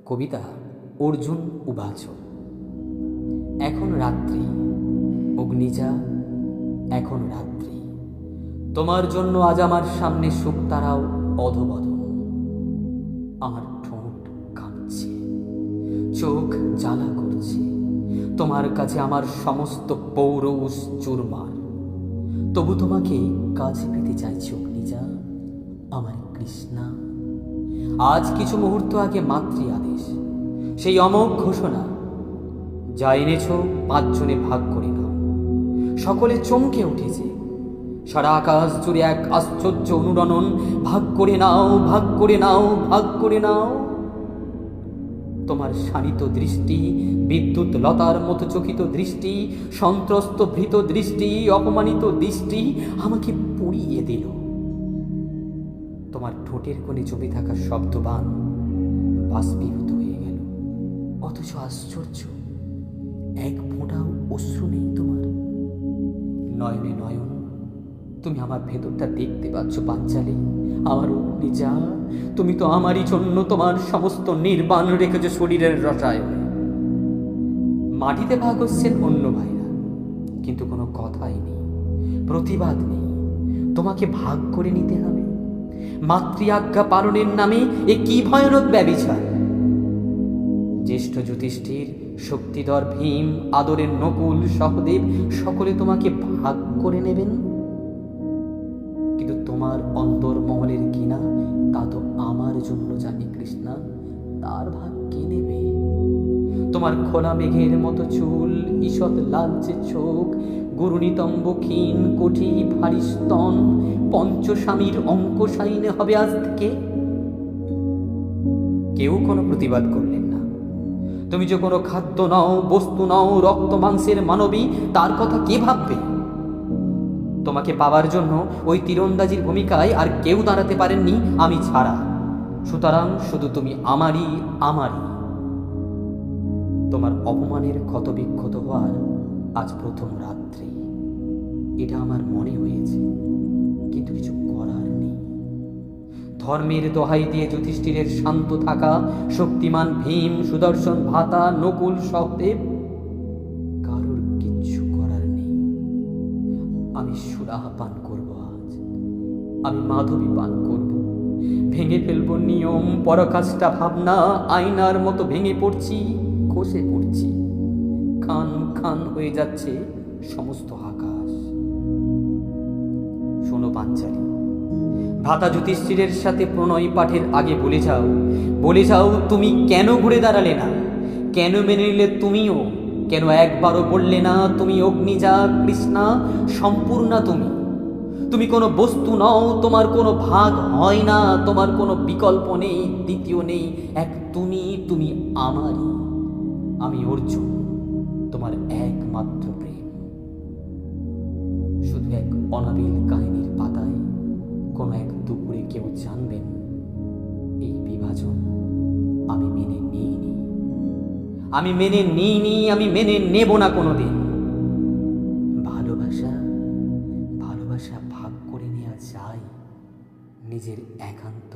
কবিতা অর্জুন উবাচ। এখন রাত্রি অগ্নিজা, এখন রাত্রি, তোমার জন্য আজ আমার সামনে শুকতারাও অধবদন। আমার ঠোঁট কাঁপছে, চোখ জ্বালা করছে, তোমার কাছে আমার সমস্ত পৌরুষ চুরমার। তবু তোমাকে কাছে পেতে চাইছি অগ্নিজা, আমার কৃষ্ণা। আজ কিছু মুহূর্ত আগে মাতৃ আদেশ, সেই অমোঘ ঘোষণা, যা এনেছ 5 জনে ভাগ করে নাও। সকলে চমকে উঠেছে, সারা আকাশ জুড়ে এক আশ্চর্য অনুরণন। ভাগ করে নাও, ভাগ করে নাও, ভাগ করে নাও। তোমার শানিত দৃষ্টি, বিদ্যুৎ লতার মতো চকিত দৃষ্টি, সন্ত্রস্ত ভীত দৃষ্টি, অপমানিত দৃষ্টি আমাকে পুড়িয়ে দিল। তোমার ঠোঁটের কোণে জমে থাকা শব্দবান বাষ্পীভূত হয়ে গেল। অথচ আশ্চর্য, এক ফোঁটাও অশ্রু নেই তোমার। নয়নে নয়ন, তুমি আমার ভেতরটা দেখতে পাচ্ছ পাঞ্চালে। আমার অগ্নিজা, তুমি তো আমারই জন্য তোমার সমস্ত নির্বাণ রেখেছ শরীরের রসায়নে। মাটিতে ভাগ হচ্ছেন অন্য ভাইরা, কিন্তু কোনো কথাই নেই, প্রতিবাদ নেই। তোমাকে ভাগ করে নিতে হবে মাতৃ আজ্ঞা পালনের নামে। এ কি ভয়ানক ব্যভিচার! জ্যেষ্ঠ যুধিষ্ঠির, শক্তিধর ভীম, আদরের নকুল, সহদেব সকলে তোমাকে ভাগ করে নেবেন। কিন্তু তোমার অন্তর্মহলের কিনা তা তো আমার জন্য জানি কৃষ্ণা, তার ভাগ কে নেবে? তোমার খোলা মেঘের মতো চুল, ঈষৎ লালচে চোখ, গুরুনিতম্ব ক্ষীণ কঠি ভারী স্তন, পঞ্চস্বামীর অঙ্ক সাইনে হবে আজ থেকে। কেউ কোনো প্রতিবাদ করলেন না। তুমি যে কোনো খাদ্য নাও, বস্তু নাও, রক্ত মাংসের মানবী, তার কথা কে ভাববে? তোমাকে পাওয়ার জন্য ওই তীরন্দাজির ভূমিকায় আর কেউ দাঁড়াতে পারেননি আমি ছাড়া। সুতরাং শুধু তুমি আমারই, আমারই। তোমার অপমানের ক্ষতবিক্ষত হওয়ার আজ প্রথম রাত্রি, এটা আমার মনে হয়েছে, কিন্তু কিছু করার নেই। ধর্মের দোহাই দিয়ে যুধিষ্ঠিরের শান্ত থাকা, শক্তিমান ভীম, সুদর্শন ভাতা, নকুল, সহদেব, কারোর কিচ্ছু করার নেই। আমি সুরাহা পান করব আজ, আমি মাধবী পান করব, ভেঙে ফেলব নিয়ম, পরকাষ্টা ভাবনা, আয়নার মতো ভেঙে পড়ছি, খসে পড়ছি, খান খান হয়ে যাচ্ছে সমস্ত আকাশ। শোনো পাঞ্চালী, ভ্রাতা যুধিষ্ঠিরের সাথে প্রণয় পাঠের আগে বলে যাও, বলে যাও তুমি কেন ঘুরে দাঁড়ালে না, কেন মেনে নিলে তুমিও, কেন একবারও বললে না তুমি অগ্নিজা, কৃষ্ণা, সম্পূর্ণা তুমি। তুমি কোনো বস্তু নও, তোমার কোনো ভাগ হয় না, তোমার কোনো বিকল্প নেই, দ্বিতীয় নেই, এক তুমি, তুমি আমারই। আমি অর্জুন, তোমার একমাত্র প্রেম। শুধু এক অনাবিল কাহিনীর পাতায় কোনো এক দুপুরে কেউ জানবেন এই বিভাজন আমি মেনে নিইনি, আমি মেনে নিইনি, আমি মেনে নেব না কোনোদিন। ভালোবাসা, ভালোবাসা ভাগ করে নেওয়া যায় নিজের একান্ত